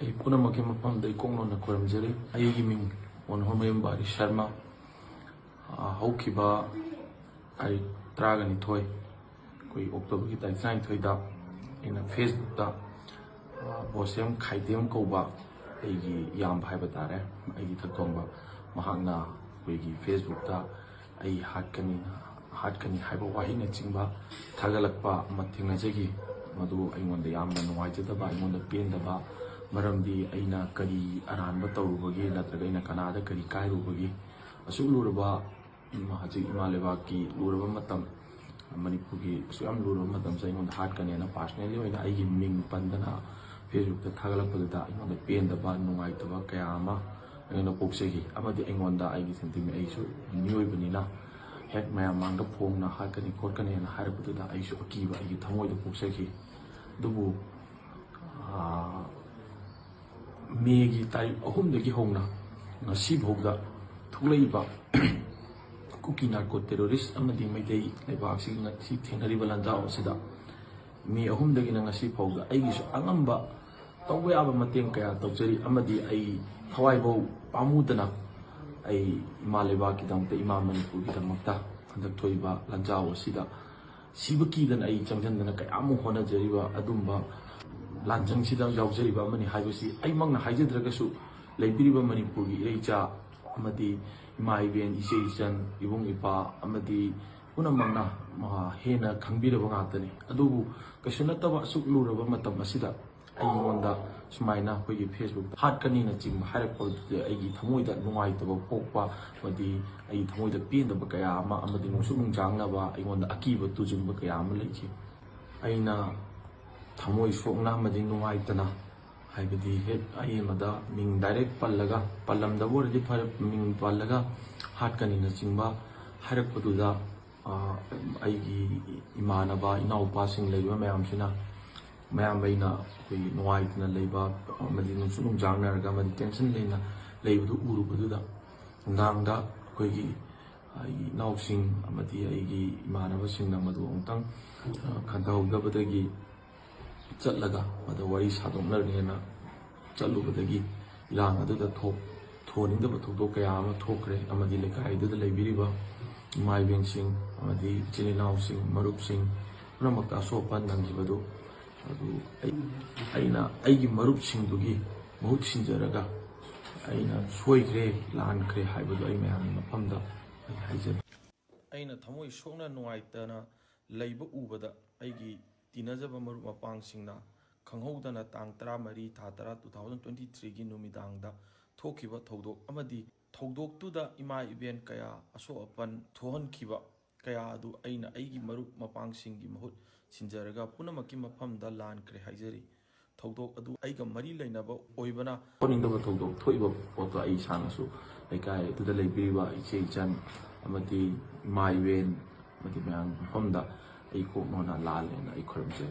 ꯑꯩ ꯄꯨꯝꯅꯃꯛꯀꯤ ꯃꯐꯝꯗ ꯏꯀꯣꯛꯅꯅ ꯈꯨꯔꯨꯝꯖꯔꯤ ꯑꯩꯒꯤ ꯃꯤꯡ ꯃꯣꯟꯍꯣꯔꯃꯌꯨꯝ ꯕꯥꯔꯤ ꯁꯔꯃ ꯍꯧꯈꯤꯕ ꯇꯥꯔꯤꯛ 12 ꯑꯩꯈꯣꯏ ꯑꯣꯛꯇꯣꯕꯔꯒꯤ ꯇꯥꯔꯤꯛ 19ꯗ ꯑꯩꯅ ꯐꯦꯁꯕꯨꯛꯇ ꯕꯣꯁꯦꯝ ꯈꯥꯏꯗꯦꯝ ꯀꯧꯕ ꯑꯩꯒꯤ ꯏꯌꯥꯝꯕ ꯍꯥꯏꯕ ꯇꯥꯔꯦ ꯑꯩꯒꯤ ꯊꯛꯊꯣꯡꯕ ꯃꯍꯥꯛꯅ ꯑꯩꯈꯣꯏꯒꯤ ꯐꯦꯁꯕꯨꯛꯇ ꯑꯩ ꯍꯥꯠꯀꯅꯤ ꯍꯥꯏꯕ ꯋꯥꯍꯩꯅꯆꯤꯡꯕ ꯊꯥꯒꯠꯂꯛꯄ ꯑꯃ ꯊꯦꯡꯅꯖꯈꯤ मधु यामना नुवाइजदबा पेंदबा मरमदी अइना करी अरानबा तौरुबगी नत्रगा अइना कनादा करी कायरुबगी असुक लुरबा हजि इमा लेबाकी लुरबा मतम मणिपुरगी असुयाम लुरबा मतम से अइनोंदा हाटकनेना पर्सनली ओइना अइगी मिंग पंदना फेसबुक ता थागलकपदुदा अइनोंदा पेंदबा नुवाइतबा कया अमा अइनोंदा पोक्सेगी अमदि अइनोंदा अइगी सेंटिमेंट अइसु मियोइबनिना हेक मयाम मांगदा फोंगना हाटकनी खोटकनेना हारबदुदा अइसु अकीबा अइगी थमोइदा पोक्सेगी दुबु मेगी तारीख 3 होना ngasi bhogda thulaiba kuki narco terrorist amadi maidei lebak si ngasi thenari balanja osida me ahum dagi ngasi bhogda aigi su angamba tawbe aba mateng kaya tawjari amadi ai thawai bo pamudana ai ima lebak ki damte ima manipur ki damakta handak thoiba lanja osida sibaki dan ai changjan kaya amu hona jariba adumba lanjang sidang yaujariba mani haibasi ai mangna haijadragasu leibiriba manipur gi reicha amadi imaiben iseisan ibung ipa amadi punamangna hena khangbiraba ngatani adubu kasunataba sukluraba matam asida ai monda sumaina hoyi facebook hatkani na chim hairapol aigi thamoida nungaitaba pokpa madi ai thamoida pendaba kaya ama amadi nusung jangnaba ai monda akiba tujumba kaya ama leiki aina थमोई सोना मदी नुआइतना हाइबदी हेक आई मदा Ming direct पल्लगा पल्लमदबो रदि फर Ming पल्लगा हाटकनी न चिंबा हारकपदुदा आइगी इमानबा इनाउपा सिंग लेबा मयामसिना मयाम बैना कोई नुआइतना लेबा मदी नुसुनुं जांगनरगा मदी टेंशन लेना लेबदु उरुबदुदा नांगदा कोई आई नाउसिंग अमदी आइगी इमानबा सिंग मदु अंतंग खंदाउदबदगी चलगा मद वरी सादोंनरनेना चलुबदगी इलांग अदुदा थोनिंदब थोदो कया अमा थोखरे अमदी लेकाइदुदा लेबिरिबा माइबेंसिंग अमदी चिलिनाउसिंग मरुपसिंग पुनमक्ता सोपा नंगिबदु अदु अइना अइगी मरुपसिंगदुगी बहुत सिंजरगा अइना सोइग्रे लानख्रे हाइबदु अइ मयामनि मफमदा हाइजे अइना थमोइ सोना नुआइतना लेइब उबदा अइगी तीनजब मरुप मपांगसिंगना खंगहौदना तांग 13 था 10 2023 की नुमिदांगदा थोखिबा थौदोक अमदी थौदोकतुदा इमा इवेंट कया असो अपन थोहनखिबा कया अदु अइना अइगी मरुप मपांगसिंगी महुत सिंजरगा पुनमकी मफमदा लानख्रे हाइजरी थौदोक अदु अइगा मरी लेनबा ओइबना कोनिंदबा थौदोक थोइबा पोतो अइ सानसु लेकाय तुदा लेबिबा इचे इचन अमदी इमा इवेंट मदी मयां मफमदा आई को नोना लाल लेना आई खरमजे